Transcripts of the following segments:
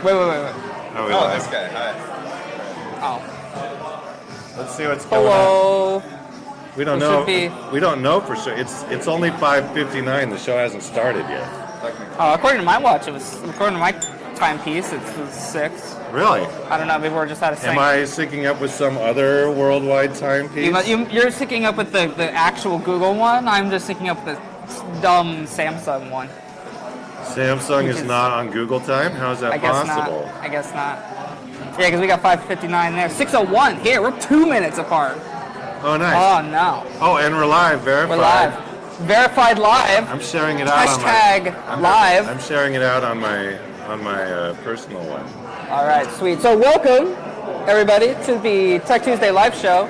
Wait. Oh, this guy. Hi. Oh. Let's see what's going Hello. on. We don't It know. should be- We don't know for sure. It's only 5:59. The show hasn't started yet. According to my watch, according to my timepiece, it was 6. Really? I don't know. Maybe we're just out of sync. Am I syncing up with some other worldwide timepiece? You're syncing up with the actual Google one. I'm just syncing up with the dumb Samsung one. Samsung is not on Google time? How is that I guess possible? not. I guess not. Yeah, because we got 5:59 there. 6:01 here. We're 2 minutes apart. Oh, nice. Oh no. Oh, and we're live, verified. We're live. Verified live. I'm sharing it out Hashtag on live. I'm sharing it out on my personal one. All right, sweet. So welcome, everybody, to the TechTuesday live show.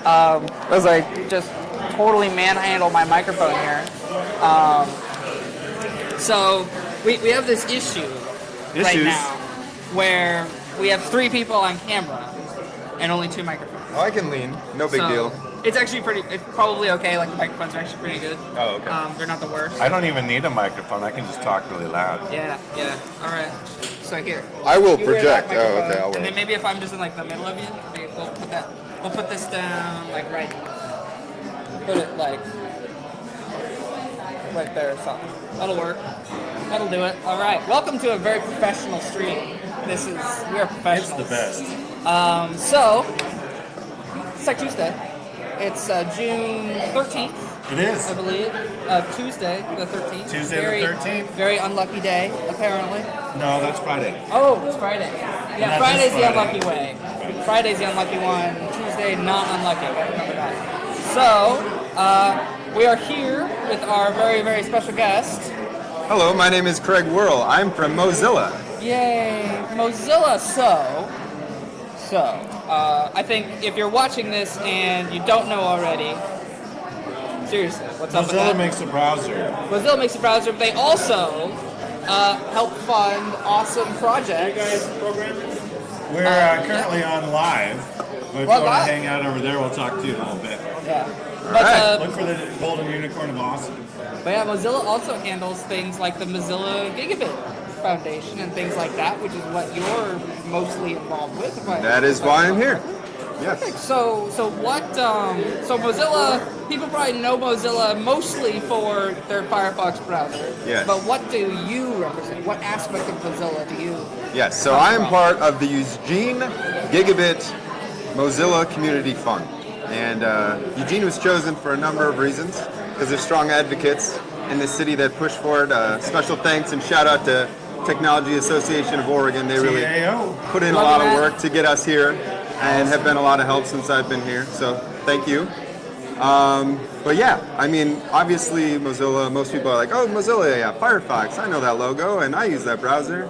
As I just totally manhandle my microphone here. So we have this issue right now where we have 3 people on camera and only 2 microphones. Oh, I can lean. No big deal. It's actually it's probably okay. Like the microphones are actually pretty good. Oh, okay. They're not the worst. I don't even need a microphone. I can just talk really loud. Yeah. All right. So here. I will You wear that project. Oh, okay. microphone, I'll and then wear. maybe if I'm just in like the middle of you, maybe we'll put this down like right there or something. That'll work. That'll do it. All right. Welcome to a very professional stream. We are professionals. It's the best. So it's TechTuesday. It's June 13th. It is. I believe. Tuesday the 13th. Tuesday the 13th? Very unlucky day, apparently. No, that's Friday. Oh, it's Friday. Yeah, Not Friday's this the Friday. unlucky way. Friday's the unlucky one. Tuesday, not unlucky. Remember that. So, we are here with our very, very special guest. Hello, my name is Craig Wiroll. I'm from Mozilla. Yay, Mozilla. So, I think if you're watching this and you don't know already, seriously, what's up with Mozilla that? makes a browser. Mozilla makes a browser, but they also help fund awesome projects. We're currently on live, but if Well, you want live. to hang out over there, we'll talk to you in a little bit. Yeah. right. Look for the golden unicorn of awesome. But yeah, Mozilla also handles things like the Mozilla Gigabit Foundation and things like that, which is what you're mostly involved with. That is why I'm here. Yes. So what? So Mozilla, people probably know Mozilla mostly for their Firefox browser. Yes. But what do you represent? What aspect of Mozilla do you? Yes. So I am part of the Eugene Gigabit Mozilla Community Fund. And Eugene was chosen for a number of reasons, because they're strong advocates in the city that push for it. Special thanks and shout out to Technology Association of Oregon. They really TAO. put in a lot of work to get us here and have been a lot of help since I've been here. So thank you. But yeah, I mean, obviously Mozilla, most people are like, oh, Mozilla, yeah, Firefox, I know that logo and I use that browser.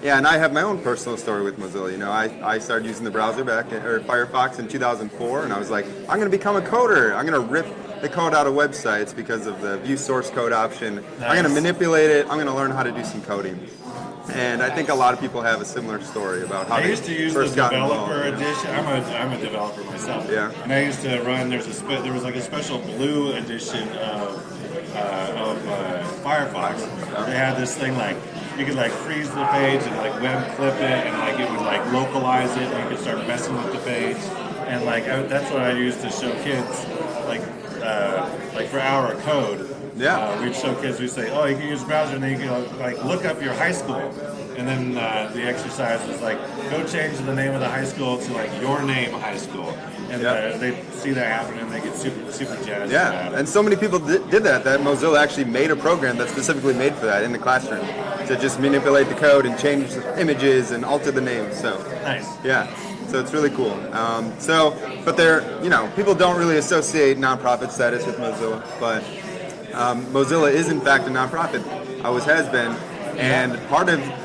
Yeah, and I have my own personal story with Mozilla. You know, I started using the browser Firefox in 2004, and I was like, I'm going to become a coder. I'm going to rip the code out of websites because of the view source code option. Nice. I'm going to manipulate it. I'm going to learn how to do some coding. And I think a lot of people have a similar story about how I they used to use the first got developer involved. edition. I'm a developer myself. Yeah. And I used to run. There was like a special blue edition of Firefox. They had this thing like you could like freeze the page and like web clip it and like it would like localize it and you could start messing with the page. And like that's what I used to show kids like for our code. Yeah. We'd show kids, we'd say, oh, you can use the browser and then you can like look up your high school. And then the exercise was like, go change the name of the high school to like your name high school. And they see that happen and they get super jazzed Yeah, about it. and so many people did that Mozilla actually made a program that's specifically made for that in the classroom to just manipulate the code and change the images and alter the names. So Nice. yeah, so it's really cool. But people don't really associate nonprofit status with Mozilla, but Mozilla is in fact a nonprofit. Always has been, and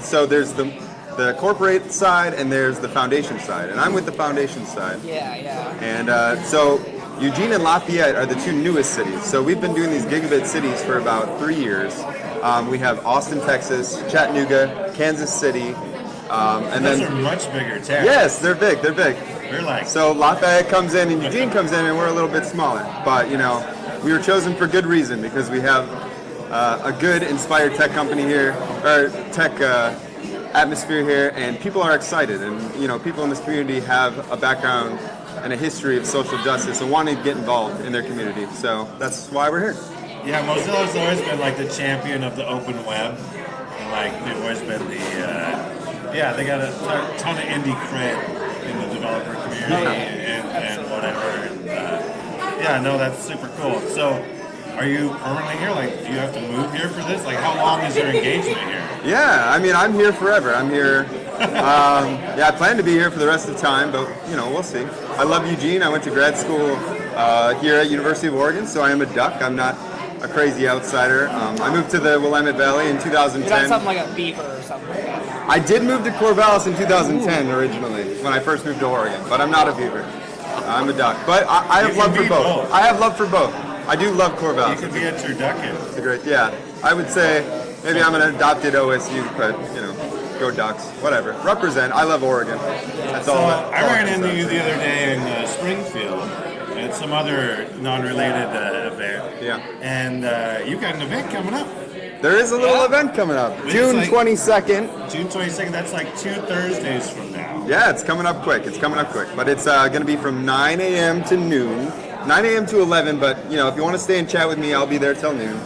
so there's the corporate side and there's the foundation side, and I'm with the foundation side. Yeah. And so Eugene and Lafayette are the two newest cities. So we've been doing these gigabit cities for about 3 years. We have Austin, Texas, Chattanooga, Kansas City, and Those then are much bigger towns. yes, they're big. We're like So Lafayette comes in and Eugene comes in, and we're a little bit smaller. But we were chosen for good reason because we have a good, inspired tech company here, or tech atmosphere here, and people are excited. And people in this community have a background and a history of social justice and wanting to get involved in their community. So that's why we're here. Yeah, Mozilla's always been like the champion of the open web, and like they've always been the they got a ton of indie cred in the developer community and whatever. And no, that's super cool. So, are you permanently here? Like, do you have to move here for this? Like, how long is your engagement here? Yeah, I mean, I'm here forever. I'm here. I plan to be here for the rest of the time, but we'll see. I love Eugene. I went to grad school here at University of Oregon, so I am a duck. I'm not a crazy outsider. I moved to the Willamette Valley in 2010. You're not something like a beaver or something like that. I did move to Corvallis in 2010 originally, when I first moved to Oregon, but I'm not a beaver. I'm a duck. But I have love for both. I have love for both. I do love Corvallis. You could be a turducken. It's a great, I would say maybe I'm an adopted OSU, but go Ducks. Whatever. Represent. I love Oregon. That's all. I ran into you the other day in Springfield at some other non-related event. Yeah. And you got an event coming up. There is a little event coming up. June 22nd. June 22nd. That's like 2 Thursdays from now. Yeah, it's coming up quick. But it's going to be from 9 a.m. to noon. 9 a.m. to 11, but if you want to stay and chat with me, I'll be there till noon.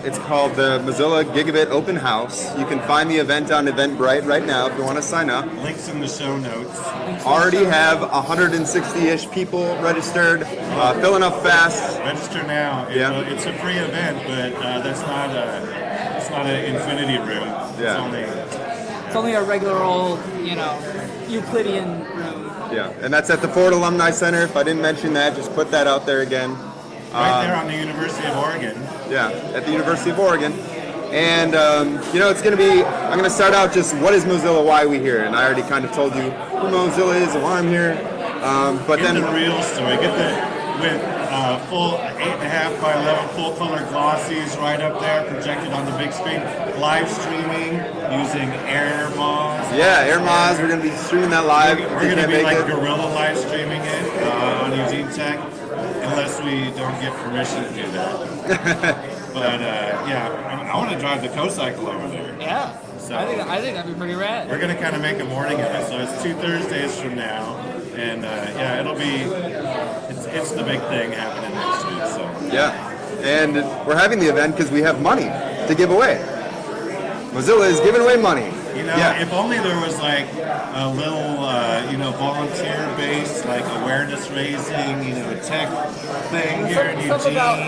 It's called the Mozilla Gigabit Open House. You can find the event on Eventbrite right now if you want to sign up. Links in the show notes. Already have 160-ish people registered, filling up fast. Register now. Yeah. It's a free event, but it's not an infinity room. It's only a regular old, Euclidean room. Yeah, and that's at the Ford Alumni Center. If I didn't mention that, just put that out there again. Right there on the University of Oregon. Yeah, at the University of Oregon. And, it's going to be, I'm going to start out just what is Mozilla, why are we here? And I already kind of told you who Mozilla is and why I'm here. But get then the real story. Get with full 8.5 by 11 full color glossies right up there, projected on the big screen. Live streaming using AirMoz. Yeah, AirMoz. We're going to be streaming that live. We're going to be like guerrilla live streaming it on Eugene Tech, unless we don't get permission to do that. But I want to drive the co-cycle over there. Yeah. So I think that'd be pretty rad. We're going to kind of make a morning of it. So it's 2 Thursdays from now. And it'll be, it's the big thing happening next week. So and we're having the event because we have money to give away. Mozilla is giving away money. If only there was like a little, volunteer-based, like awareness raising, tech thing here in Eugene. Something about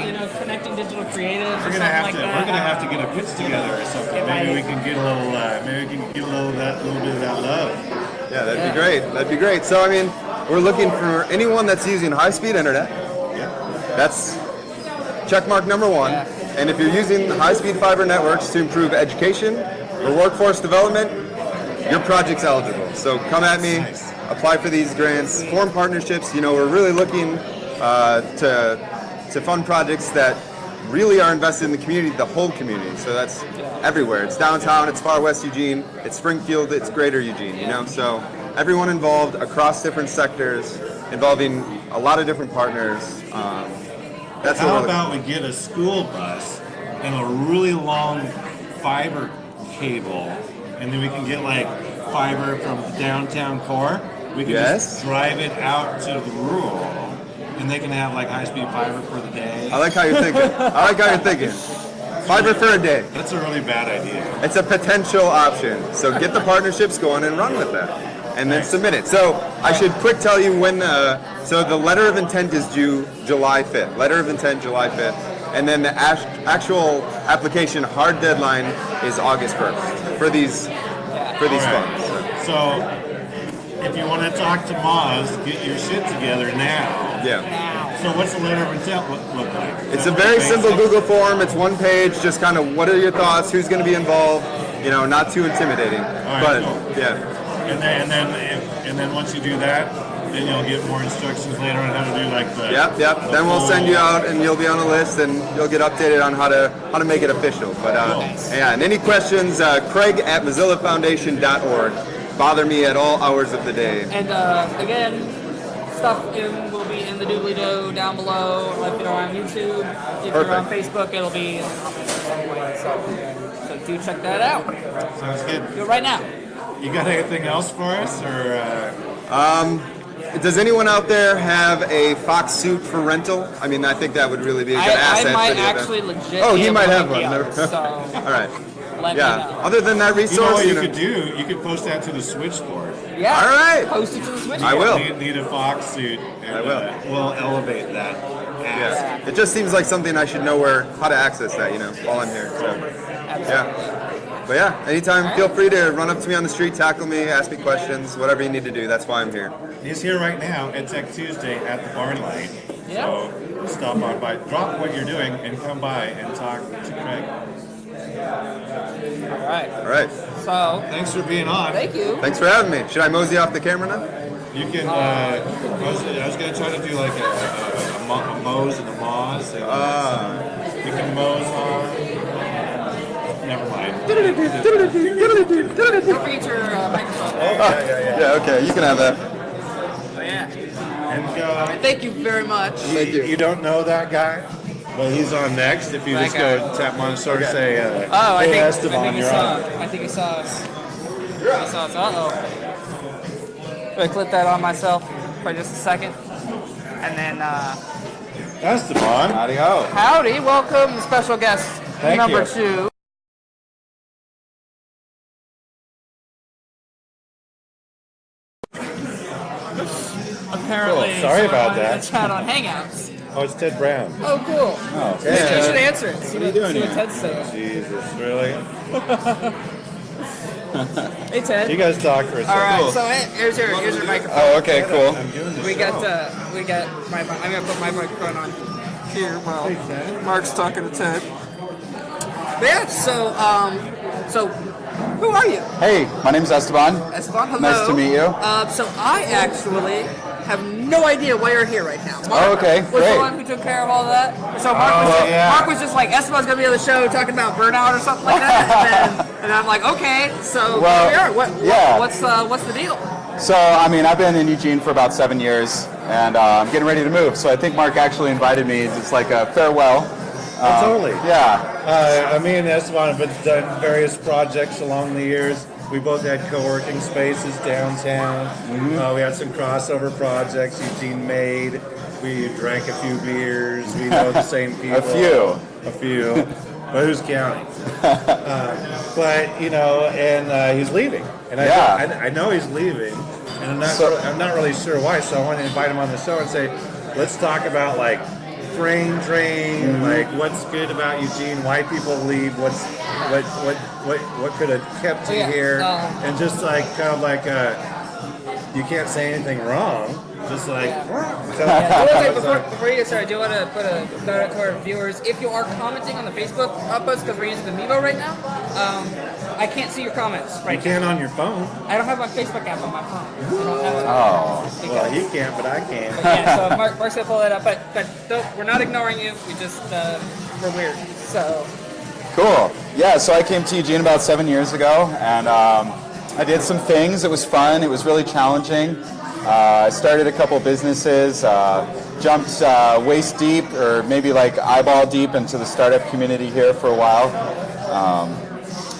connecting digital creatives. We're gonna have to get a pitch together or something. Maybe we can get a little, little bit of that love. Yeah, that'd be great. So, I mean, we're looking for anyone that's using high-speed internet. Yeah. That's checkmark number 1. Yeah. And if you're using high-speed fiber networks to improve education or workforce development, your project's eligible. So come at me, apply for these grants, form partnerships. We're really looking to fund projects that really are invested in the community, the whole community. So that's everywhere. It's downtown, it's far west Eugene, it's Springfield, it's greater Eugene, So everyone involved across different sectors, involving a lot of different partners. How about we get a school bus and a really long fiber cable, and then we can get like fiber from the downtown core. We can just drive it out to the rural, and they can have like high-speed fiber for the day. I like how you're thinking. Fiber for a day. That's a really bad idea. It's a potential option. So get the partnerships going and run with that. And then submit it. So I should quick tell you when, so the letter of intent is due July 5th. Letter of intent, July 5th. And then the actual application hard deadline is August 1st for these funds. So if you want to talk to Moz, get your shit together now. Yeah. So what's the letter of intent look like? It's a very simple Google form. It's one page, just kind of what are your thoughts, who's going to be involved, not too intimidating. Cool. And then once you do that, then you'll get more instructions later on how to do like the Then we'll send you out and you'll be on a list and you'll get updated on how to make it official. But and any questions, Craig@MozillaFoundation.org. Bother me at all hours of the day. And again, stuff will be in the doobly-doo down below. If you're on YouTube, if Perfect. you're on Facebook, it'll be in the comments at some point. So do check that out. Sounds good. Do it right now. You got anything else for us, or? Does anyone out there have a Fox suit for rental? I mean, I think that would really be a good asset I might for the event. actually legit. Oh, be he able might to have hook one. you up, so All right. let me Yeah. know. Other than that You know resource, what you could do? You could post that to the switchboard. Yeah. All right. Post it to the Switchboard. I will. Need a Fox suit, and I will. We'll elevate that. Yeah. It just seems like something I should know how to access that, while I'm here. So, yeah. But yeah, anytime, feel free to run up to me on the street, tackle me, ask me questions, whatever you need to do. That's why I'm here. He's here right now at TechTuesday at the Barn Light. Yeah. So stop on by, drop what you're doing, and come by and talk to Craig. All right. All right. So Thanks for being on. thank you. Thanks for having me. Should I mosey off the camera now? You can. I was gonna try to do like a Moz and a Moz. And you can Moz on. Never mind. Don't forget your microphone. Yeah, okay. You can have that. So, yeah. And Thank you very much. Thank you. you don't know that guy? Well, he's on next. If you That just guy. go tap Montessori, say, Oh, hey, I Esteban, think he you're saw. on. I think he saw us. He saw us. Uh-oh. I clip that on myself for just a second, and then Esteban. Howdy ho. howdy, welcome, special guest Thank number you. 2. Apparently, Cool. Sorry someone about wanted that. to chat on Hangouts. Oh, it's Ted Brown. Oh, cool. Oh, You should answer it. See what Ted's saying. Jesus, really? Hey, Ted. You guys talk for a second. All right, Cool. so here's your microphone. Oh, okay, cool. I'm doing this We show. got my. I'm gonna put my microphone on here while Mark's talking to Ted. But yeah, so who are you? Hey, my name's Esteban. Esteban, hello. Nice to meet you. So I actually have no idea why you're here right now. Mark Oh, okay, was great. the one who took care of all of that. So Mark was just like, Esteban's gonna be on the show talking about burnout or something like that, and I'm like, okay, so Well, here we are. yeah. What's the deal? So, I mean, I've been in Eugene for about 7 years, and I'm getting ready to move. So I think Mark actually invited me just like a farewell. Totally. Yeah. Me and Esteban have done various projects along the years. We both had co-working spaces downtown. We had some crossover projects Eugene made. We drank a few beers. We know the same people. A few. But who's counting? And he's leaving. And I know he's leaving. And I'm not really sure why. So I want to invite him on the show and say, let's talk about like brain drain, like what's good about Eugene, why people leave, what could have kept you here, and just like kind of like you can't say anything wrong, just like. Before you get started, do you want to put a note out to our viewers? If you are commenting on the Facebook post, because we're using the Mevo right now, I can't see your comments right You can on your phone. now. I don't have my Facebook app on my phone. I don't have it. Oh. Well, he can't, but I can. Yeah, so Mark's gonna pull that up, but we're not ignoring you. We just we're weird. So Cool. Yeah, so I came to Eugene about 7 years ago, and I did some things. It was fun. It was really challenging. I started a couple businesses, jumped waist deep, or maybe like eyeball deep into the startup community here for a while.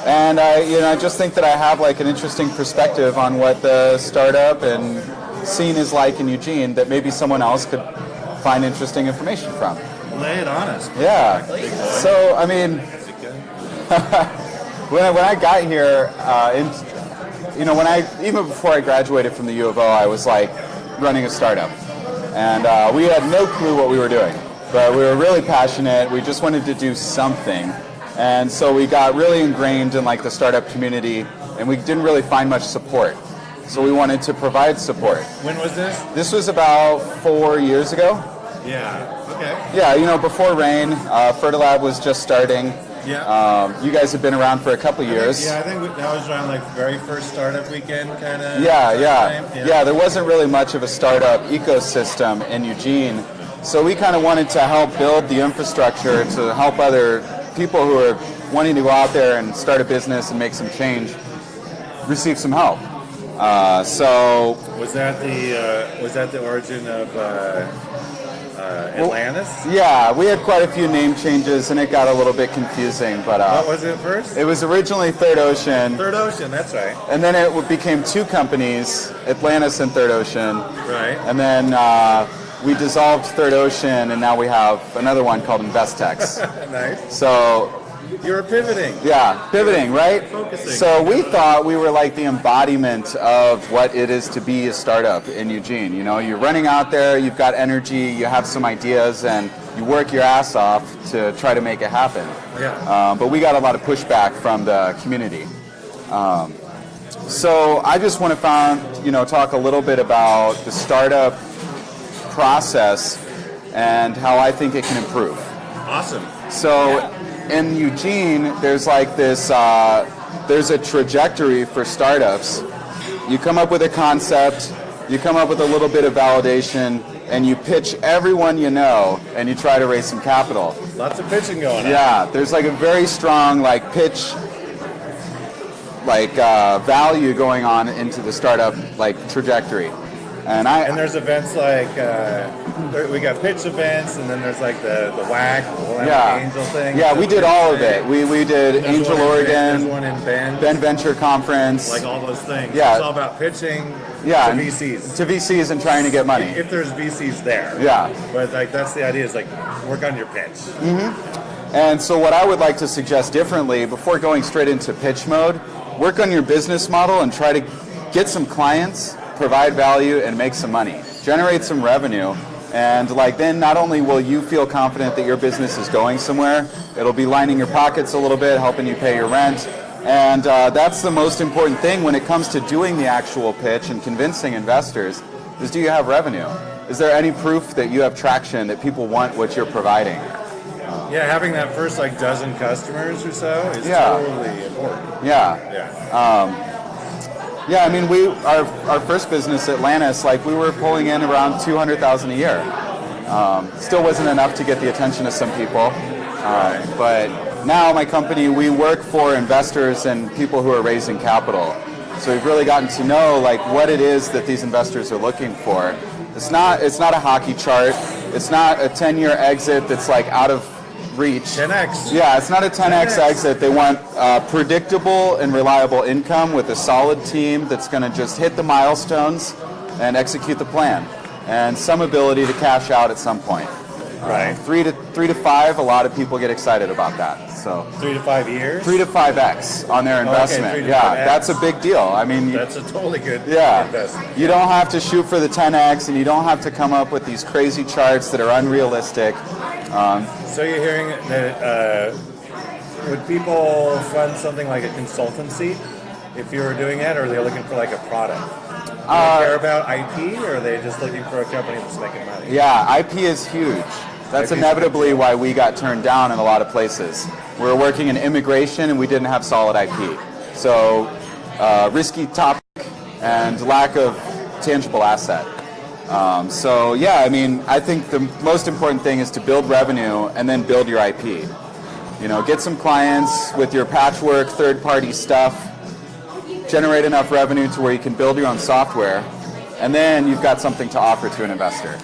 And I just think that I have like an interesting perspective on what the startup and scene is like in Eugene that maybe someone else could find interesting information from. Lay it on us. Yeah. So I mean, when I got here, even before I graduated from the U of O, I was like running a startup, and we had no clue what we were doing, but we were really passionate. We just wanted to do something. And so we got really ingrained in like the startup community, and we didn't really find much support. So we wanted to provide support. When was this? This was about 4 years ago. Yeah. Okay. Yeah, before Rain, Fertilab was just starting. Yeah. You guys have been around for a couple years. Yeah, I think that was around like very first startup weekend kind of. Yeah. There wasn't really much of a startup ecosystem in Eugene, so we kind of wanted to help build the infrastructure to help other people who are wanting to go out there and start a business and make some change receive some help. So Was that the origin of Atlantis? yeah, we had quite a few name changes, and it got a little bit confusing. But What was it first? it was originally Third Ocean, Third Ocean, that's right. and then it became two companies, Atlantis and Third Ocean. Right. And then we dissolved Third Ocean, and now we have another one called Investex. Nice. So You were pivoting. yeah, pivoting, right? Focusing. So we thought we were like the embodiment of what it is to be a startup in Eugene. You know, you're running out there, you've got energy, you have some ideas, and you work your ass off to try to make it happen. Yeah. But we got a lot of pushback from the community. So I just want to talk a little bit about the startup process and how I think it can improve. Awesome. So in Eugene, there's like this, there's a trajectory for startups. You come up with a concept, you come up with a little bit of validation, and you pitch everyone you know, and you try to raise some capital. Lots of pitching going on. Yeah, there's like a very strong like pitch, like value going on into the startup like trajectory. And there's events like we got pitch events, and then there's like the WAC, yeah, Angel thing. Yeah, we did all of it. We did Angel There's Oregon, one in Bend. Bend Venture Conference. Like all those things. Yeah. It's all about pitching Yeah, to and- VCs. to VCs and trying to get money. If there's VCs there. Yeah. But like that's the idea, is like work on your pitch. And so what I would like to suggest differently, before going straight into pitch mode, work on your business model and try to get some clients, provide value, and make some money. Generate some revenue. And like then not only will you feel confident that your business is going somewhere, it'll be lining your pockets a little bit, helping you pay your rent. And that's the most important thing when it comes to doing the actual pitch and convincing investors, is do you have revenue? Is there any proof that you have traction, that people want what you're providing? Yeah, having that first like dozen customers or so is Yeah. totally important. Yeah. Yeah. Yeah, I mean, our first business, Atlantis, like we were pulling in around $200,000 a year. Still wasn't enough to get the attention of some people, but now my company, we work for investors and people who are raising capital. So we've really gotten to know like what it is that these investors are looking for. It's not a hockey chart. It's not a 10-year exit that's like out of reach. 10x. Yeah, it's not a 10x exit. They want predictable and reliable income with a solid team that's going to just hit the milestones and execute the plan, and some ability to cash out at some point. Right. 3 to 5, a lot of people get excited about that. So 3 to 5 years. 3 to 5x on their investment. 3 to Yeah, 5x. that's a big deal. I mean, That's a totally good yeah, investment. you don't have to shoot for the 10x, and you don't have to come up with these crazy charts that are unrealistic. So you're hearing that would people fund something like a consultancy if you were doing it, or are they looking for like a product? Do they care about IP, or are they just looking for a company that's making money? Yeah, IP is huge. That's IP is inevitably why we got turned down in a lot of places. We were working in immigration and we didn't have solid IP. So risky topic and lack of tangible asset. So yeah, I mean, I think the most important thing is to build revenue and then build your IP. You know, get some clients with your patchwork, third-party stuff, generate enough revenue to where you can build your own software, and then you've got something to offer to an investor.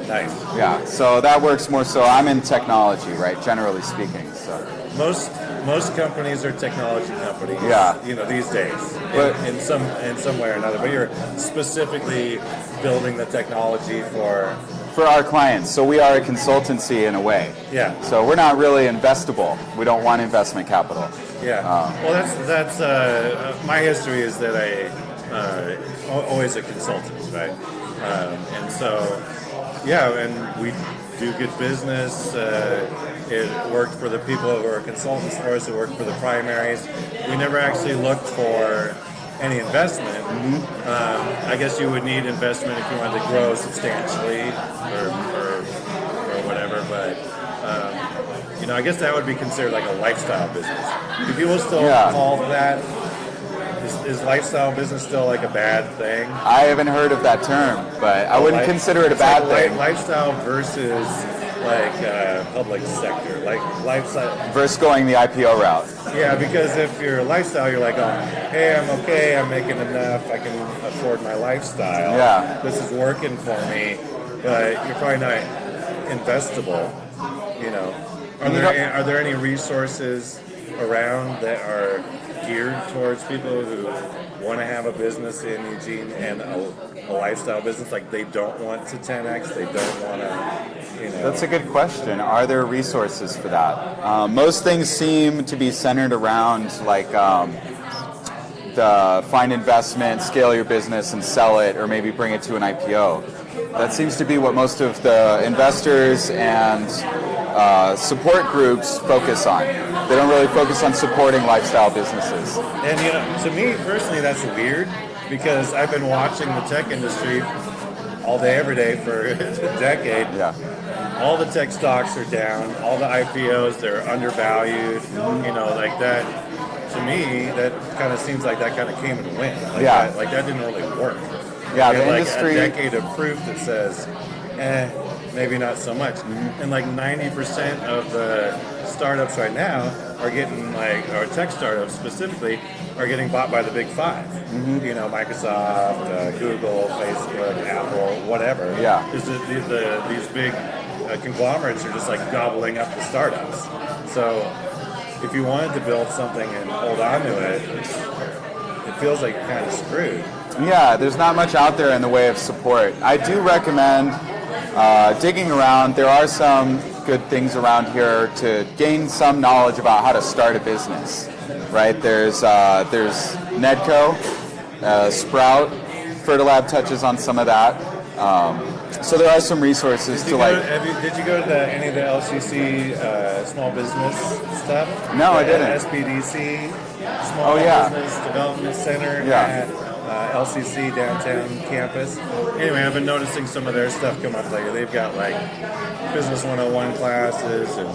Nice. Yeah, so that works more so. I'm in technology, right, generally speaking. So Most companies are technology companies. Yeah. You know, these days, But- in some way or another. But you're specifically building the technology for. for our clients, so we are a consultancy in a way. Yeah. So we're not really investable. We don't want investment capital. Yeah. Well, that's my history is that I always a consultant, right? And so, yeah, and we do good business. It worked for the people who are consultants for us. It worked for the primaries. We never actually looked for any investment. I guess you would need investment if you wanted to grow substantially or whatever, but you know, I guess that would be considered like a lifestyle business. Do people still Yeah. call that? Is lifestyle business still like a bad thing? I haven't heard of that term, but I wouldn't consider it a It's bad like thing. Lifestyle versus public sector, like lifestyle. Versus going the IPO route. Yeah, because if you're a lifestyle, you're like, oh, hey, I'm okay, I'm making enough, I can afford my lifestyle. Yeah. This is working for me, but you're probably not investable, you know. Are there any resources around that are geared towards people who want to have a business in Eugene and a lifestyle business? Like they don't want to 10x, they don't want to, you know. That's a good question. Are there resources for that? Most things seem to be centered around like the find investment, scale your business and sell it, or maybe bring it to an IPO. That seems to be what most of the investors and support groups focus on. They don't really focus on supporting lifestyle businesses. And you know, to me personally, that's weird because I've been watching the tech industry all day, every day for a decade. Yeah. All the tech stocks are down. All the IPOs, they're undervalued. You know, like that. To me, that kind of seems like that kind of came and went. Like Yeah. that didn't really work. Yeah, And the like industry. a decade of proof that says, maybe not so much. And like 90% of the startups right now are getting or tech startups specifically, are getting bought by the big five. You know, Microsoft, Google, Facebook, Apple, whatever. Yeah. Because these big conglomerates are just like gobbling up the startups. So if you wanted to build something and hold on to it, it feels like you're kind of screwed. Yeah, there's not much out there in the way of support. I do recommend digging around. There are some good things around here to gain some knowledge about how to start a business, right? There's Nedco, Sprout, Fertilab touches on some of that. So there are some resources to like. Did you go to any of the LCC small business stuff? No, I didn't. SBDC, Small Business Development Center at LCC downtown campus. Anyway, I've been noticing some of their stuff come up lately. They've got like Business 101 classes and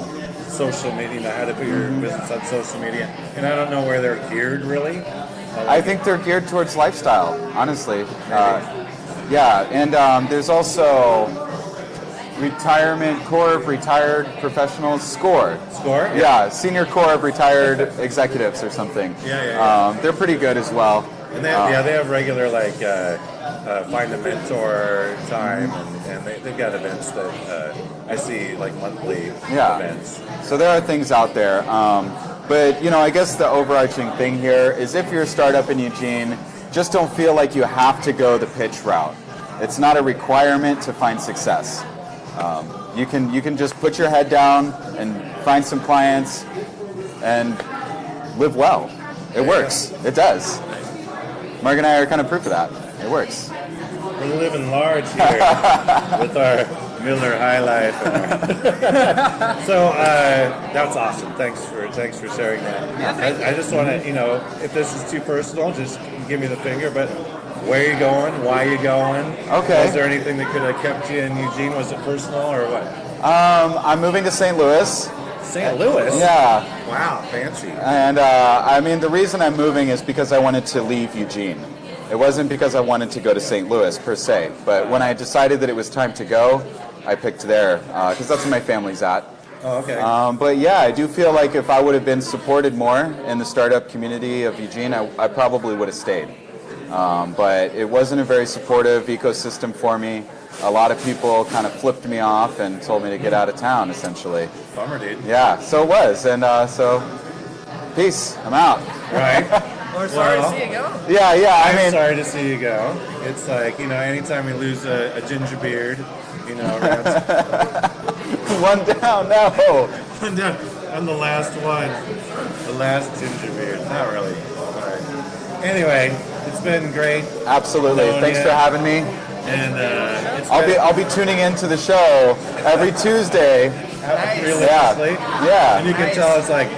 social media, you know, how to put your business on social media. And I don't know where they're geared really. I think they're geared towards lifestyle, honestly. Yeah, and there's also Retirement Corps of Retired Professionals, SCORE. SCORE? Yeah, Senior Corps of Retired Executives or something. Yeah. They're pretty good as well. And they have regular like find a mentor time, and they've got events that I see like monthly events. So there are things out there. But, you know, I guess the overarching thing here is if you're a startup in Eugene, just don't feel like you have to go the pitch route. It's not a requirement to find success. You can just put your head down and find some clients and live well. It works. It does. Mark and I are kind of proof of that. It works. We're living large here with our Miller High Life. So that's awesome. Thanks for sharing that. I just want to, you know, if this is too personal, just give me the finger. But where are you going? Why are you going? Okay. Was there anything that could have kept you in Eugene? Was it personal or what? I'm moving to St. Louis. St. Louis? Yeah. Wow, fancy. And I mean, the reason I'm moving is because I wanted to leave Eugene. It wasn't because I wanted to go to St. Louis per se, but when I decided that it was time to go, I picked there because that's where my family's at. Oh, okay. But yeah, I do feel like if I would have been supported more in the startup community of Eugene, I probably would have stayed. But it wasn't a very supportive ecosystem for me. A lot of people kind of flipped me off and told me to get out of town, essentially. Bummer, dude. Yeah, so it was. And so, peace. I'm out. Right. We're sorry to see you go. Yeah. I'm sorry to see you go. It's like, you know, anytime we lose a ginger beard, you know, around One down, no. I'm the last one. The last ginger beard. Not really. All right. Anyway, it's been great. Absolutely. knowing Thanks you. for having me. And I'll be tuning into the show every Tuesday. religiously. Yeah. And you can tell it's like,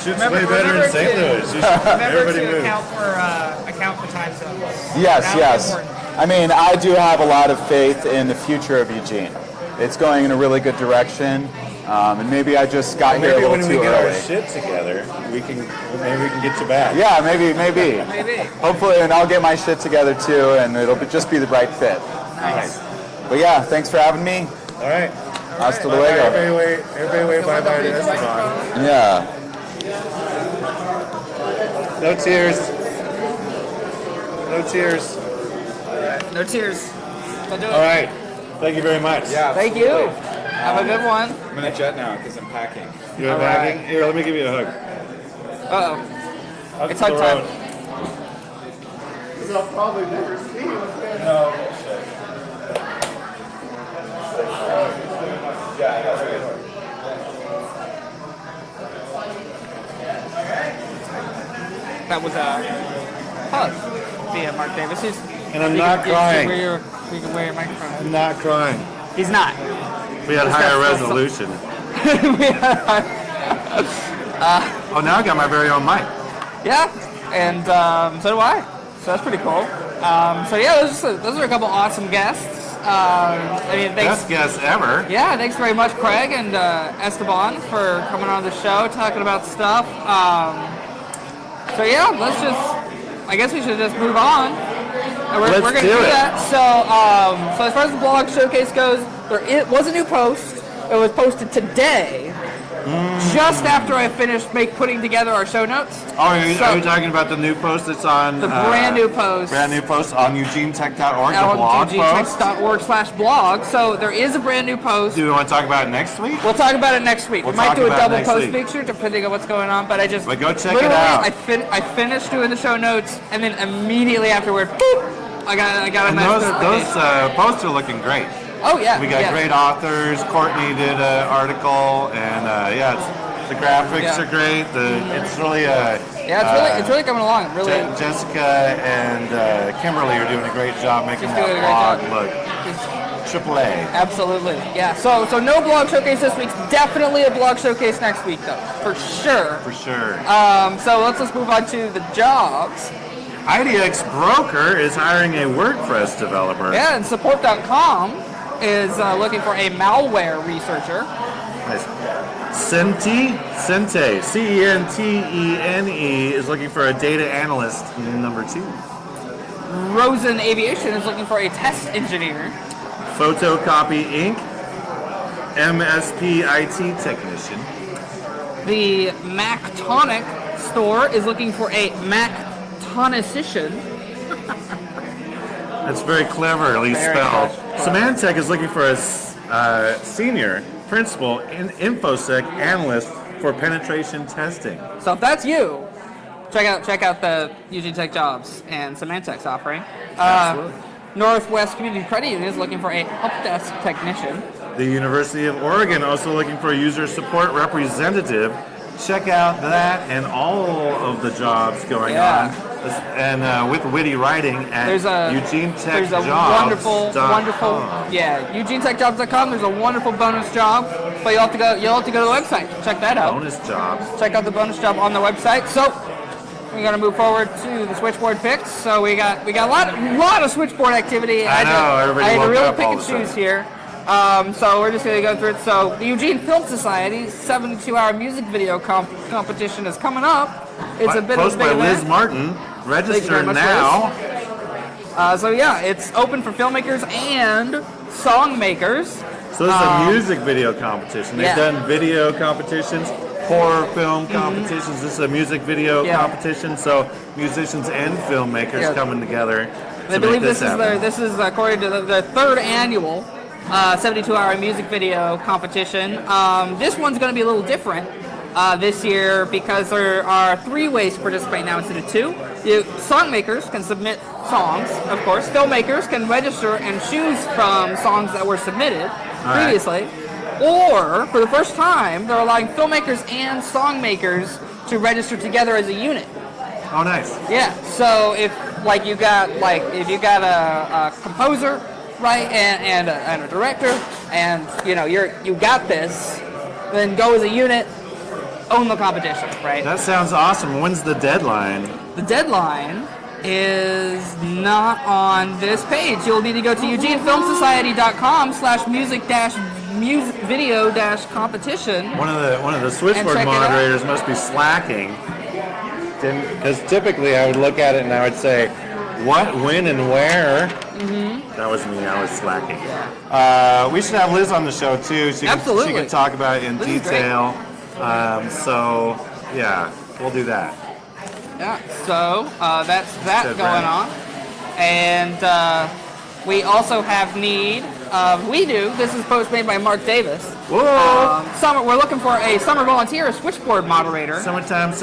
shit's way better in St. Louis. Remember Everybody to move. account for time zones. Yes. That's important. I mean, I do have a lot of faith in the future of Eugene. It's going in a really good direction. And maybe I just got here a Maybe little when we too get early. our shit together, maybe we can get you back. Yeah, maybe. Hopefully, and I'll get my shit together too, and it'll just be the right fit. Nice. But yeah, thanks for having me. All right. All Hasta Bye-bye, luego. Everybody wave bye-bye to Esteban. Yeah. No tears. No tears. No tears. Don't do it. All right. Thank you very much. Yeah. Thank you. Have a good one. I'm gonna jet now because I'm packing. You're All packing? right. Here, let me give you a hug. Uh-oh. Hug It's to hug the time. road. I'll probably never see you again. No. That was a hug via Mark Davis. And I'm not crying. You can wear your microphone. I'm not crying. He's not. We had higher resolution. Oh, now I got my very own mic. Yeah, and so do I. So that's pretty cool. So yeah, those are a couple awesome guests. I mean, thanks. Best guess ever. Yeah, thanks very much, Craig and Esteban, for coming on the show, talking about stuff. So yeah, I guess we should just move on. And we're going to do that. So as far as the blog showcase goes, there was a new post. It was posted today, just after I finished putting together our show notes. Oh, are you talking about the new post that's on... The brand new post. Brand new post on eugenetech.org, the blog post. eugenetech.org/blog. So there is a brand new post. Do we want to talk about it next week? We'll talk about it next week. We'll we might talk do a about it double next post week. picture depending on what's going on, but I just... But go check it literally, out. I finished doing the show notes, and then immediately afterward, boop, I got a And nice those posts are looking great. Oh, yeah. We got great authors. Courtney did an article, and the graphics are great. It's really it's really coming along. Really, Jessica and Kimberly are doing a great job making that blog look AAA. Absolutely, yeah. So no blog showcase this week. Definitely a blog showcase next week, though, for sure. For sure. So let's just move on to the jobs. IDX Broker is hiring a WordPress developer. Yeah, and support.com is looking for a malware researcher. Nice. Cente, Centene is looking for a data analyst number 2. Rosen Aviation is looking for a test engineer. Photocopy Inc., MSP IT technician. The Mactonic store is looking for a Mactonicician. That's very cleverly spelled. Symantec is looking for a senior principal InfoSec analyst for penetration testing. So if that's you, check out the Eugene Tech Jobs and Symantec's offering. Absolutely. Northwest Community Credit Union is looking for a help desk technician. The University of Oregon also looking for a user support representative. Check out that and all of the jobs going on. And with witty writing at eugenetechjobs.com. There's a wonderful, eugenetechjobs.com. There's a wonderful bonus job, but you'll have to go to the website. Check that out. Bonus jobs. Check out the bonus job on the website. So we're gonna move forward to the switchboard picks. So we got a lot of switchboard activity. I know, everybody I had to woke really up pick all and of a sudden. choose here. So we're just going to go through it. So the Eugene Film Society's 72-hour music video competition is coming up. It's a bit of a Post big by Liz event. Martin. Register very much, now. So yeah, it's open for filmmakers and song makers. So this is a music video competition. They've done video competitions, horror film competitions. This is a music video competition. So musicians and filmmakers coming together. I believe this is according to the third annual 72-hour music video competition. This one's going to be a little different this year because there are 3 ways to participate now instead of 2. Song makers can submit songs, of course. Filmmakers can register and choose from songs that were submitted previously. Or, for the first time, they're allowing filmmakers and song makers to register together as a unit. Oh, nice. Yeah. So if you got a composer, right, and a director, and you got this, then go as a unit, own the competition, right? That sounds awesome. When's the deadline? The deadline is not on this page. You'll need to go to eugenefilmsociety.com/music-video-competition. One of the switchboard moderators must be slacking. Because typically I would look at it and I would say, what, when, and where. That was me. I was slacking. We should have Liz on the show too. She Absolutely. She can talk about it in Liz is detail. So yeah, we'll do that. Yeah. So that's that Said going Brandon. on, and we also have need of This is a post made by Mark Davis. Whoa! We're looking for a summer volunteer, a switchboard moderator. Summertime.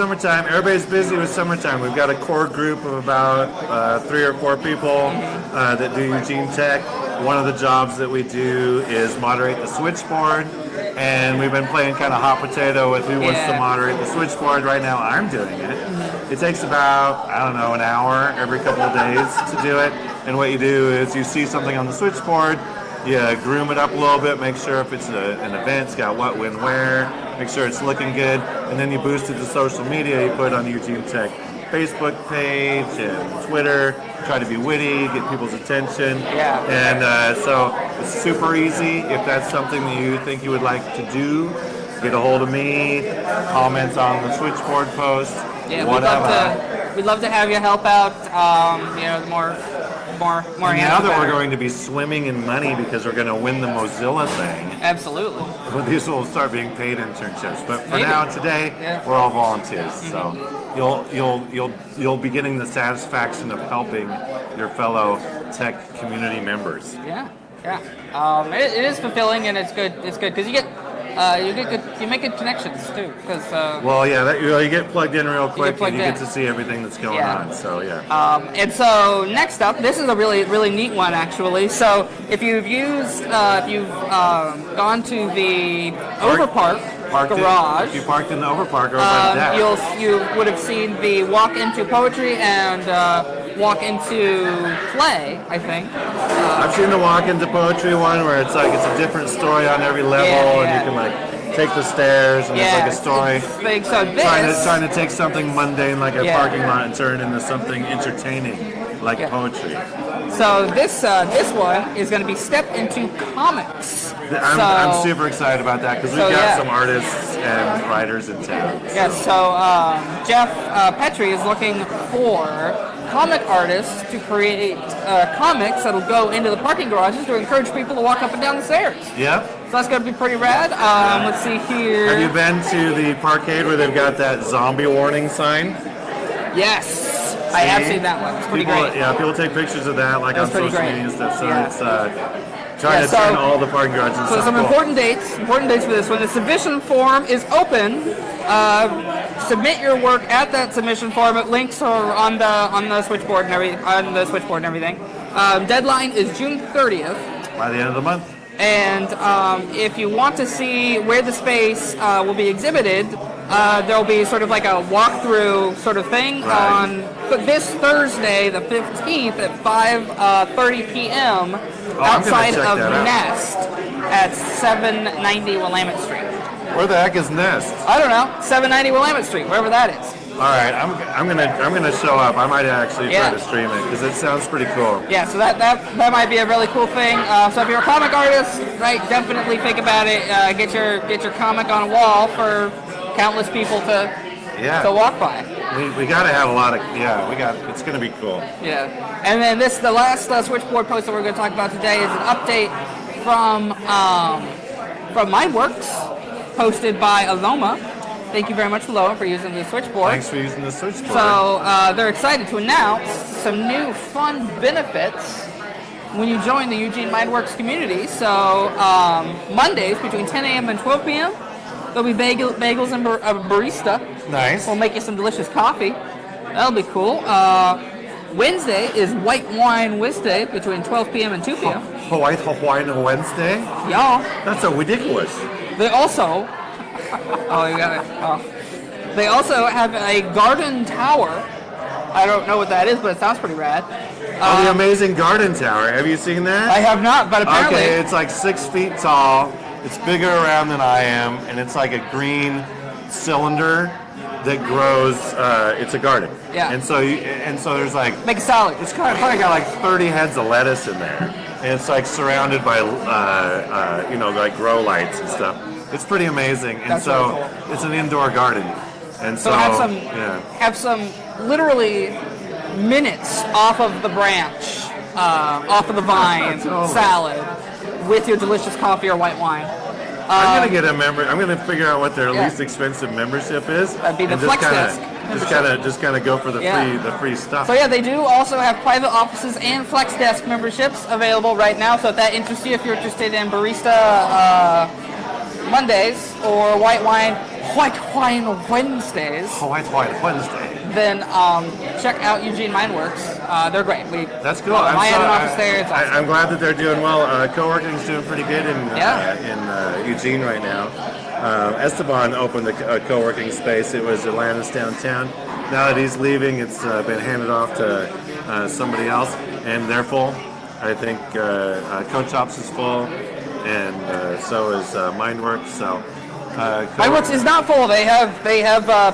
Everybody's busy with summertime. We've got a core group of about 3 or 4 people that do Eugene Tech. One of the jobs that we do is moderate the switchboard, and we've been playing kind of hot potato with who wants to moderate the switchboard. Right now, I'm doing it. It takes about, I don't know, an hour every couple of days to do it. And what you do is you see something on the switchboard, you groom it up a little bit, make sure if it's an event, it's got what, when, where, make sure it's looking good, and then you boost it to social media, you put it on the Eugene Tech Facebook page and Twitter, try to be witty, get people's attention. Yeah. And so it's super easy. If that's something that you think you would like to do, get a hold of me, comment on the switchboard post, whatever. We'd love to have you help out. The more and now hands, the that we're better. going to be swimming in money because we're going to win the Mozilla thing, Absolutely. well, these will start being paid internships. But for Maybe. now, today, Yeah. we're all volunteers. So you'll be getting the satisfaction of helping your fellow tech community members. Yeah. It is fulfilling, and it's good. It's good because you make good connections too. Because Well, yeah, you get plugged in real quick plugged and you in. get to see everything that's going Yeah. on. So yeah. and so next up, this is a really neat one actually. So if you've gone to the Overpark garage, If you parked in the Overpark or by the deck. you would have seen the walk into poetry and walk into play, I think. I've seen the walk into poetry one where it's like it's a different story on every level, Yeah. and you can like take the stairs and it's like a story. So this, Trying to take something mundane like a Yeah. parking lot and turn it into something entertaining like Yeah. poetry. So this one is going to be Step into Comics. I'm super excited about that because we've So, got yeah. some artists and writers in town. Yes, so Jeff Petrie is looking for comic artists to create comics that'll go into the parking garages to encourage people to walk up and down the stairs. Yep. So that's going to be pretty rad. Let's see here. Have you been to the parkade where they've got that zombie warning sign? Yes, I have seen that one. It's pretty great. Yeah, people take pictures of that like That's on pretty social great. media and stuff. So Yeah. it's trying Yeah, to so- turn all the parking garages. So some cool. important dates for this one. The submission form is open. Submit your work at that submission form. Links are on the switchboard and everything. Deadline is June 30th. By the end of the month. And if you want to see where the space will be exhibited, there'll be sort of like a walkthrough sort of thing Right. on this Thursday, the 15th at 5:30 p.m. I'm gonna outside check of that out. Nest at 790 Willamette Street. Where the heck is Nest? I don't know, 790 Willamette Street, wherever that is. All right, I'm gonna show up. I might actually Yeah. try to stream it because it sounds pretty cool. Yeah, so that might be a really cool thing. So if you're a comic artist, right, definitely think about it. Get your comic on a wall for countless people to walk by. We got to have a lot of it's gonna be cool. Yeah, and then the last switchboard post that we're going to talk about today is an update from MindWorks, posted by Aloma. Thank you very much, Aloma, for using the switchboard. Thanks for using the switchboard. So they're excited to announce some new fun benefits when you join the Eugene MindWorks community. So Mondays between 10 a.m. and 12 p.m. there'll be bagels and a barista. Nice. We'll make you some delicious coffee. That'll be cool. Wednesday is White Wine Wednesday between 12 p.m. and 2 p.m. Hawaiian Wednesday? Y'all, That's so ridiculous. they also... Oh, you got it. Oh. They also have a garden tower. I don't know what that is, but it sounds pretty rad. The Amazing Garden Tower. Have you seen that? I have not, but apparently... Okay, it's like 6 feet tall. It's bigger around than I am, and it's like a green cylinder that grows. It's a garden. Yeah. And so there's like Make a salad. it's kind of got like 30 heads of lettuce in there, and it's like surrounded by like grow lights and stuff. It's pretty amazing, and That's so really cool. it's an indoor garden, and so, So have yeah. some literally minutes off of the branch, off of the vine Totally. salad with your delicious coffee or white wine. I'm gonna get a member. I'm gonna figure out what their Yeah. least expensive membership is. That'd be the and Flex just Desk just kind of go for the Yeah. free stuff. So yeah, they do also have private offices and flex desk memberships available right now. So if that interests you, if you're interested in barista Mondays or white wine Wednesdays, White Wednesday. then check out Eugene Mineworks. They're great. That's cool. I had an office there. It's awesome. I'm glad that they're doing well. Co-working's doing pretty good in Eugene right now. Esteban opened a co-working space. It was Atlanta's downtown. Now that he's leaving, it's been handed off to somebody else, and they're full. I think Coach Ops is full, and so is Mindworks. So Mindworks is not full. They have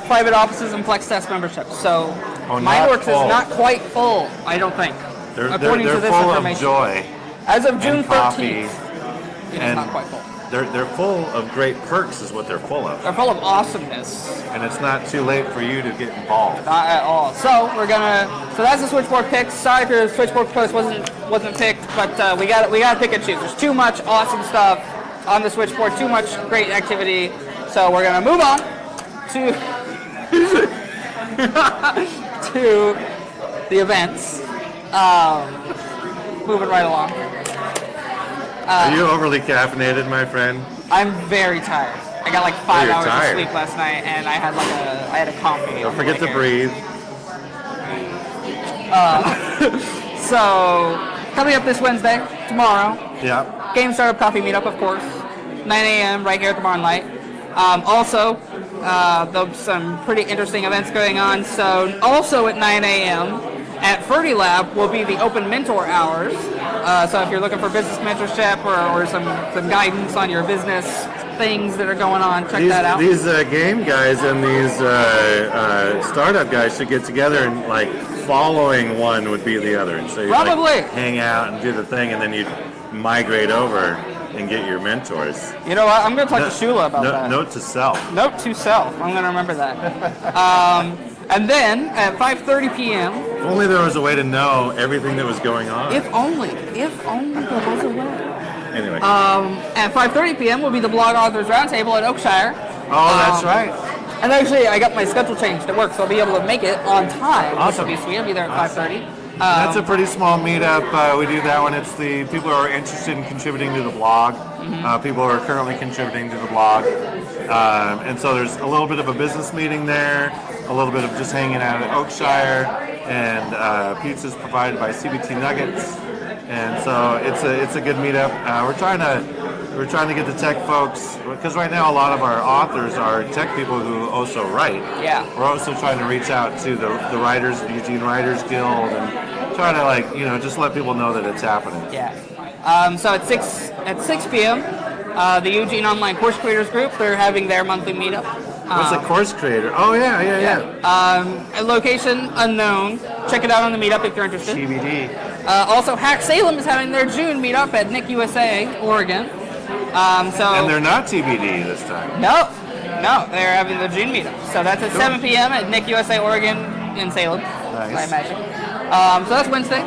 private offices and flex desk memberships. So Mindworks is full. not quite full. I don't think. They're according to this full of information. joy. As of June and coffee, 13th, it is and not quite full. They're full of great perks, is what they're full of. They're full of awesomeness. And it's not too late for you to get involved. Not at all. So so that's the Switchboard Picks. Sorry if your Switchboard post wasn't picked, but we got to pick and choose. There's too much awesome stuff on the Switchboard, too much great activity. So we're gonna move on to to the events. Moving right along. Are you overly caffeinated, my friend? I'm very tired. I got like 5 you're hours tired. of sleep last night, and I had a coffee. Don't forget to breathe. So coming up this Wednesday, tomorrow, Yeah. Game Startup Coffee Meetup, of course, 9 a.m. right here at the Barn Light. Also, there's some pretty interesting events going on. So also at 9 a.m. at Ferdy Lab will be the Open Mentor Hours. So if you're looking for business mentorship or some guidance on your business things that are going on, check that out. These game guys and these startup guys should get together, and like following one would be the other. And so you Probably. like, hang out and do the thing, and then you'd migrate over and get your mentors. You know what? I'm going to talk to Shula about that. Note to self. Note to self. I'm going to remember that. And then at 5:30 p.m. If only there was a way to know everything that was going on. If only there was a way. Anyway. At 5:30 p.m. will be the Blog Authors Roundtable at Oakshire. That's right. And actually, I got my schedule changed at work, so I'll be able to make it on time. Awesome. Which will be sweet. I'll be there at 5:30. That's a pretty small meetup. We do that when it's the people who are interested in contributing to the blog, people who are currently contributing to the blog. And so there's a little bit of a business meeting there, a little bit of just hanging out at Oakshire, and pizza's provided by CBT Nuggets. And so it's a good meetup. We're trying to get the tech folks, because right now a lot of our authors are tech people who also write. Yeah. We're also trying to reach out to the writers, the Eugene Writers Guild, and try to just let people know that it's happening. Yeah. So at 6 p.m., the Eugene Online Course Creators Group, they're having their monthly meetup. What's a course creator? Oh yeah. A location unknown. Check it out on the meetup if you're interested. TBD. Also, Hack Salem is having their June meetup at Nick USA, Oregon. And they're not TBD this time. No, they're having the June meetup. So that's at 7 p.m. at Nick USA, Oregon in Salem. Nice. I imagine. So that's Wednesday.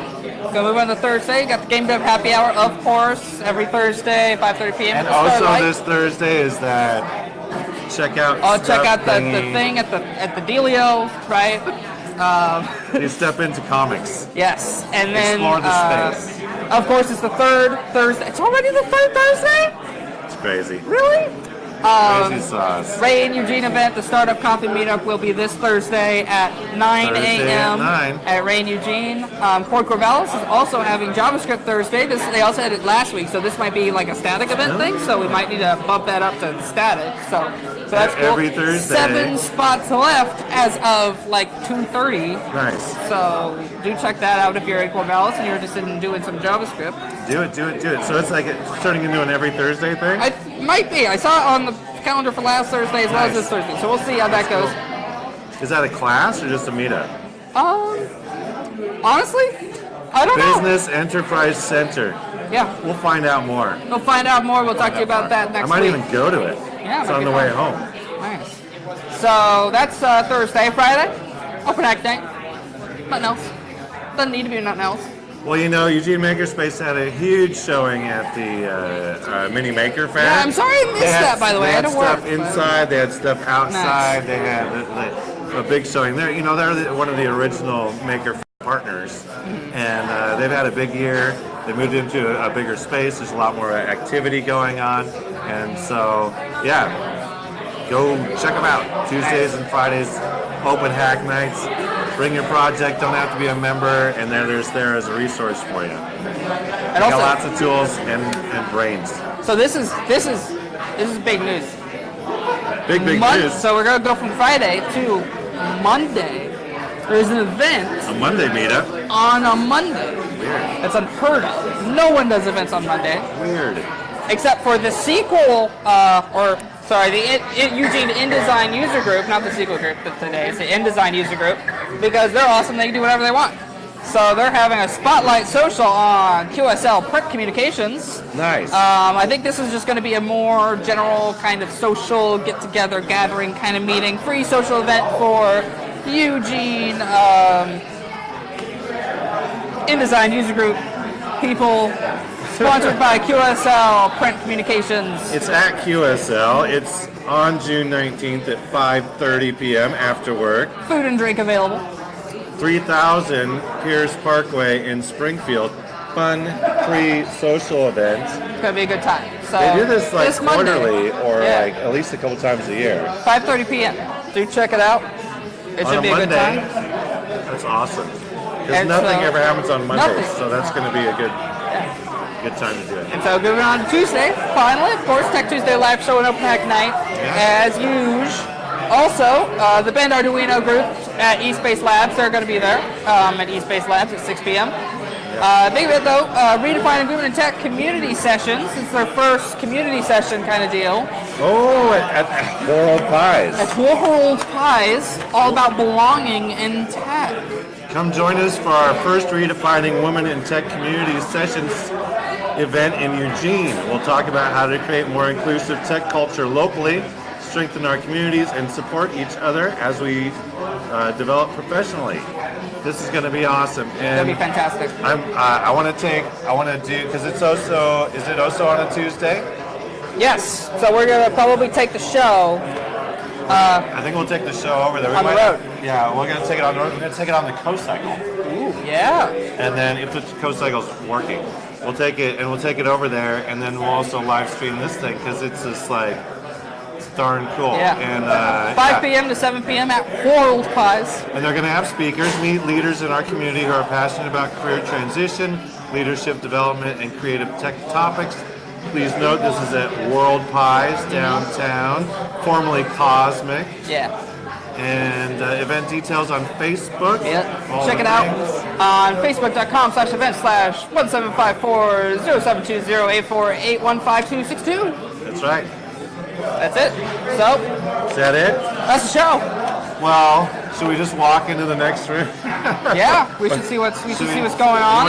Go move on to Thursday. Got the Game Dev Happy Hour, of course, every Thursday, 5:30 p.m. And also this Thursday is that check out. Check out the thing at the Dealio, right? You step into comics. Yes, and then Explore the space. Of course, it's the third Thursday. It's already the third Thursday. It's crazy. Really? Crazy sauce. Ray and Eugene event, the Startup Coffee Meetup, will be this Thursday at 9 Thursday a.m. at 9. at Ray and Eugene. Port Corvallis is also having JavaScript Thursday. They also had it last week, so this might be like a static event thing, so we might need to bump that up to static. So that's cool. Every Thursday. 7 spots left as of like 2:30. Nice. So do check that out if you're in Corvallis and you're interested in doing some JavaScript. Do it. So it's like it's turning into an every Thursday thing? Might be. I saw it on the calendar for last Thursday as well as this Thursday. So we'll see how that goes. Is that a class or just a meetup? Honestly, I don't know. Business Enterprise Center. Yeah, We'll find out more. we'll find out more. We'll talk to you about that I next might week. even go to it. Yeah, it's might on be the fun. way home. Nice. So that's Thursday. Friday, open act night. Nothing else. Doesn't need to be nothing else. Well, you know, Eugene Makerspace had a huge showing at the Mini Maker Fair. Yeah, I'm sorry I missed that, by the way. They I had had to stuff work, inside, they had stuff outside, Nice. they had a big showing there. You know, they're one of the original Maker Fair partners, and they've had a big year. They moved into a bigger space. There's a lot more activity going on, and so, yeah, go check them out. Tuesdays and Fridays, open hack nights. Bring your project, don't have to be a member, and they're there as a resource for you. And Got also, lots of tools and brains. so this is big news. Big news. So we're gonna go from Friday to Monday. There's an event A Monday meetup. on a Monday. Weird. That's unheard of. No one does events on Monday, Weird. except for the sequel, the Eugene InDesign user group, not the sequel group today, it's the InDesign user group, because they're awesome, they can do whatever they want. So they're having a spotlight social on QSL print communications. Nice. I think this is just going to be a more general kind of social get-together, gathering kind of meeting, free social event for Eugene InDesign user group people, sponsored by QSL Print Communications. It's at QSL. It's on June 19th at 5:30 p.m. after work. Food and drink available. 3000 Pierce Parkway in Springfield. Fun, free social event. It's going to be a good time. So They do this like Monday, quarterly or yeah, like at least a couple times a year. 5:30 p.m. Do check it out. It On should a be a good Monday, time. that's awesome. Because And nothing so- ever happens on Mondays, nothing. so that's going to be a good time to do it. And so moving on to Tuesday, finally, of course, TechTuesday live show and open hack night, as usual. Also, the Bend Arduino group at eSpace Labs, they're going to be there at eSpace Labs at 6 p.m. Big bit though, redefining women in tech community sessions. It's their first community session kind of deal. Oh, at World Pies. It's World Pies, all about belonging in tech. Come join us for our first Redefining Women in Tech Community Sessions event in Eugene. We'll talk about how to create more inclusive tech culture locally, strengthen our communities, and support each other as we develop professionally. This is going to be awesome. And That'd be fantastic. I want to do, because is it also on a Tuesday? Yes, so we're going to probably take the show. I think we'll take the show over there. On the road. Yeah, we're going to take it on the road. We're going to take it on the co-cycle. Ooh, yeah. And then if the co-cycle's working, we'll take it over there, and then we'll also live stream this thing because it's just like it's darn cool. Yeah. And 5 p.m. to 7 p.m. at World Pies. And they're going to have speakers, meet leaders in our community who are passionate about career transition, leadership development, and creative tech topics. Please note this is at World Pies downtown, formerly Cosmic. Yeah. And event details on Facebook. Yeah. All Check the it out things. on facebook.com/1754-0720-848152262. That's right. That's it. So, Is that it? that's the show. Well, should we just walk into the next room? Yeah, we should see what's going on.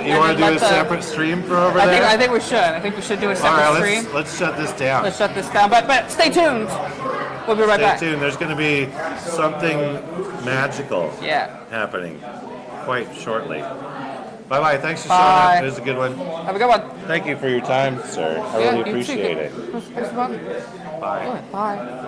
You want to do a separate stream for over there? I think we should. I think we should do a All separate right, stream. let's shut this down. Let's shut this down. But stay tuned. We'll be right back. Stay tuned. There's going to be something magical happening quite shortly. Bye-bye. Thanks for showing up. It was a good one. Have a good one. Thank you for your time, sir. I really appreciate it. Push the button. Bye. Bye.